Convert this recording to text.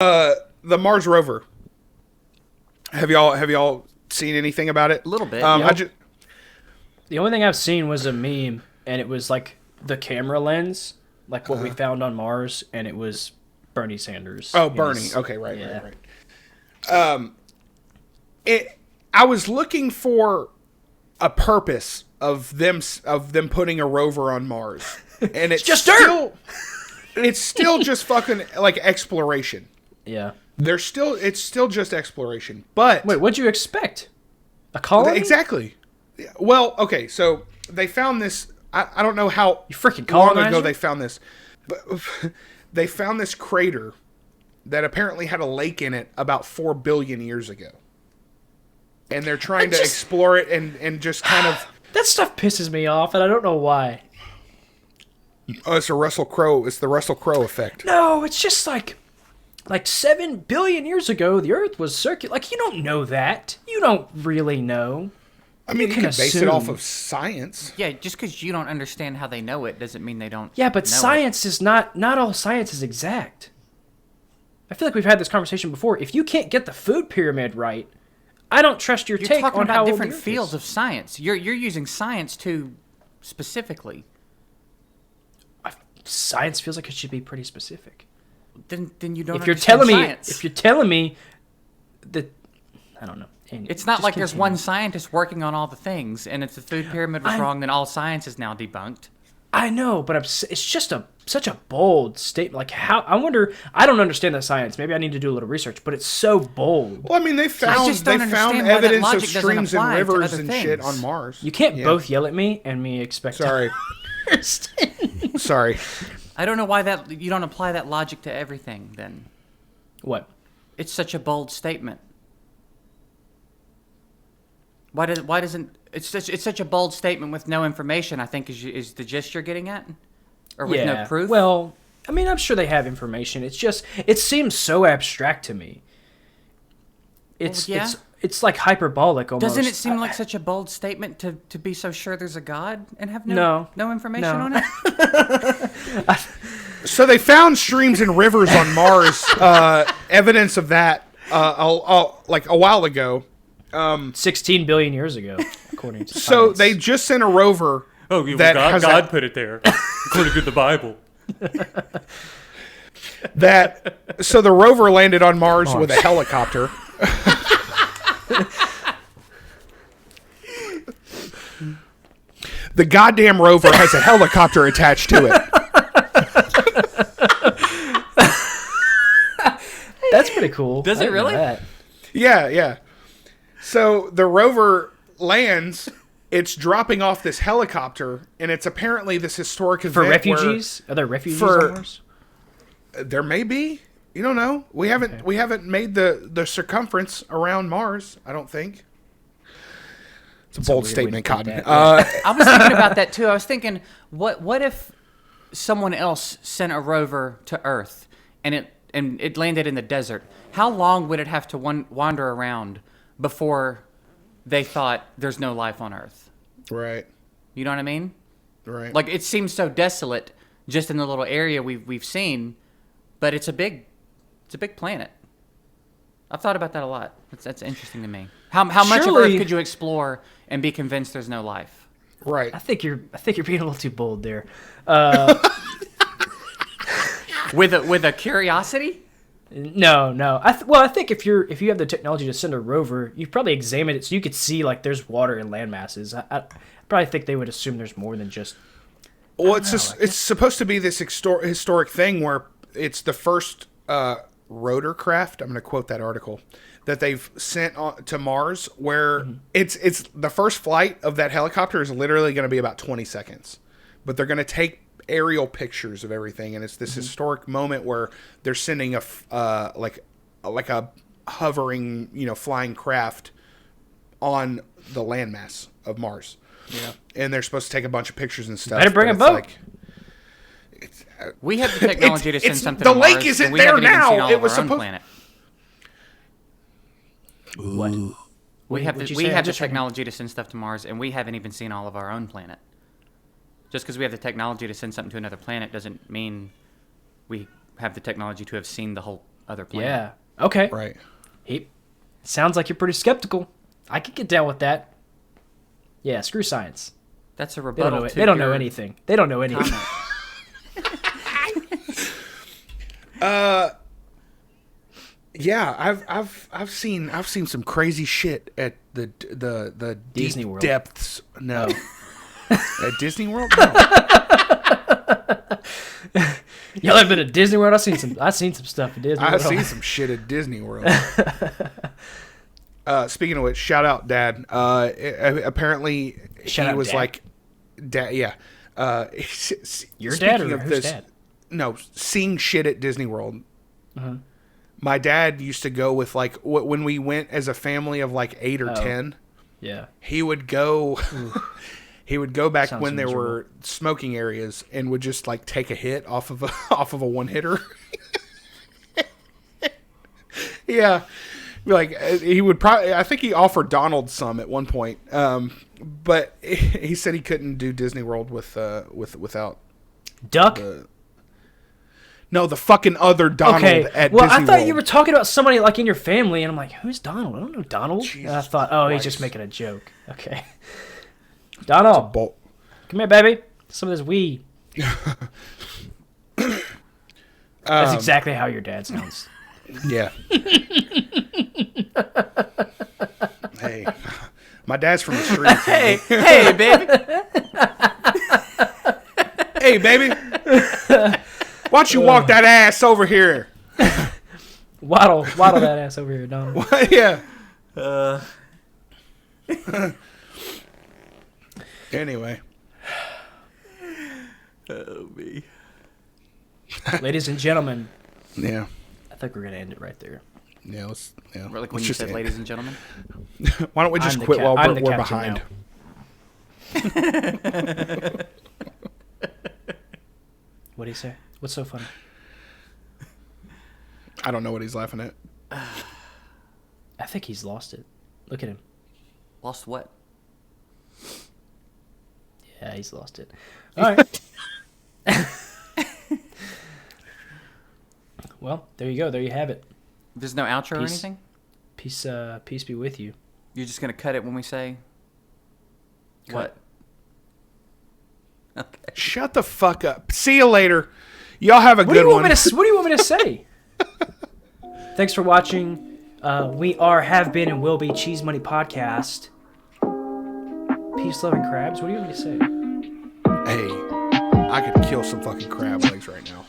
The Mars rover. Have y'all seen anything about it? A little bit. The only thing I've seen was a meme, and it was like the camera lens, like what we found on Mars, and it was Bernie Sanders. Oh, Bernie. Okay, right. I was looking for a purpose of them putting a rover on Mars, and it's just still, it's still just fucking like exploration. Yeah. It's still just exploration. But wait, what'd you expect? A colony? Exactly. Well, okay, so they found this. I don't know how You freaking long colonizer? ago they found this, but they found this crater that apparently had a lake in it about 4 billion years ago. And they're trying to explore it and just kind of... That stuff pisses me off, and I don't know why. Oh, it's the Russell Crowe effect. No, it's just like 7 billion years ago, the Earth was circular. Like, you don't know that. You don't really know. I mean, you can base it assume. off of science. Yeah, just because you don't understand how they know it doesn't mean they don't. Yeah, but know science is not all science is exact. I feel like we've had this conversation before. If you can't get the food pyramid right, I don't trust your You're take talking on how about old different the Earth fields is. of science. You're using science too specifically. Science feels like it should be pretty specific. Then you don't. If you're telling science. me that, I don't know. It's not Just like there's continue. one scientist working on all the things, and if the food pyramid was wrong, then all science is now debunked. I know, but it's just such a bold statement. Like, how? I wonder. I don't understand that science. Maybe I need to do a little research. But it's so bold. Well, I mean, they found understand why that evidence of logic doesn't streams and apply to rivers other and shit things. on Mars. You can't both yell at me and me expect. Sorry. To understand. Sorry. I don't know why that you don't apply that logic to everything. Then What? it's such a bold statement. Why doesn't it's such a bold statement with no information? I think is the gist you're getting at, or with no proof. Well, I mean, I'm sure they have information. It's just it seems so abstract to me. It's like hyperbolic almost. Doesn't it seem like such a bold statement to be so sure there's a God and have no information on it? So they found streams and rivers on Mars, evidence of that, like a while ago. 16 billion years ago, according to So science. they just sent a rover. Oh, yeah, that well, has God put it there, according to the Bible. So the rover landed on Mars with a helicopter. The goddamn rover has a helicopter attached to it. That's pretty cool. Does I it didn't know really? that. Yeah. So the rover lands. It's dropping off this helicopter, and it's apparently this historic event For refugees? Are there refugees for- on Mars? There may be. You don't know. We haven't made the circumference around Mars. I don't think. It's a bold weird way statement, to put Cotton. that, I was thinking about that too. I was thinking, what if someone else sent a rover to Earth and it landed in the desert? How long would it have to wander around before they thought there's no life on Earth? Right. You know what I mean? Right. Like it seems so desolate just in the little area we've seen, but it's a big planet. I've thought about that a lot. That's interesting to me. How much of Surely- Earth could you explore and be convinced there's no life? Right. I think you're being a little too bold there. With a curiosity? No. I think if you have the technology to send a rover, you probably examine it so you could see like there's water and land masses. I probably think they would assume there's more than just. Well, it's supposed to be this historic thing where it's the first rotor craft. I'm going to quote that article that they've sent to Mars, where it's the first flight of that helicopter is literally going to be about 20 seconds, but they're going to take aerial pictures of everything, and it's this historic moment where they're sending a like a hovering, flying craft on the landmass of Mars. Yeah, and they're supposed to take a bunch of pictures and stuff. Better bring but a it's boat. We have the technology to send something the to lake Mars, isn't and we there haven't even now. seen all It of was our own supposed- planet. What? We have What'd you the say? I just- technology to send stuff to Mars, and we haven't even seen all of our own planet. Just because we have the technology to send something to another planet doesn't mean we have the technology to have seen the whole other planet. Yeah. Okay. Right. Sounds like you're pretty skeptical. I could get down with that. Yeah, screw science. That's a They rebuttal. don't know, to they don't know your anything. They don't know anything. comment. Yeah, I've seen some crazy shit at the Disney deep World. depths. No. At Disney World? No. Y'all have been to Disney World? I've seen some stuff at Disney World. I've seen some shit at Disney World. Speaking of which, shout out Dad. Shout Apparently he out was Dad. like, Dad, yeah. Your dad or speaking of whose this, dad? No, seeing shit at Disney World. My dad used to go with like when we went as a family of like 8 or 10. Yeah. He would go. He would go back Sounds when there miserable. were smoking areas and would just like take a hit off of a one hitter. Yeah, like he would probably. I think he offered Donald some at one point, but he said he couldn't do Disney World without Duck? No, the fucking other Donald at well, Disney I thought World. you were talking about somebody like in your family, and I'm like, who's Donald? I don't know Donald. And I Jesus thought, oh, he's Christ. just making a joke. Okay. Donald, come here, baby. Some of this weed. That's exactly how your dad sounds. Yeah. Hey, my dad's from the streets. Hey, baby. Hey, baby. Why don't you walk that ass over here? Waddle that ass over here, Donald. Yeah. Anyway. Oh, me. Ladies and gentlemen, Yeah. I think we're gonna end it right there. Yeah. Let's. Yeah. Like when let's you just said, end. ladies and gentlemen. Why don't we just I'm the quit while I'm the we're captain behind? now. What do you say? What's so funny? I don't know what he's laughing at. I think he's lost it. Look at him. Lost what? Yeah, he's lost it. All right. Well, there you go. There you have it. There's no outro or Peace. anything? Peace be with you. You're just going to cut it when we say what? Okay. Shut the fuck up. See you later. Y'all have a What do good you want one. me to? What do you want me to say? Thanks for watching. We are, have been, and will be Cheese Money Podcast. Peace, love, and crabs. What do you want me to say? Hey, I could kill some fucking crab legs right now.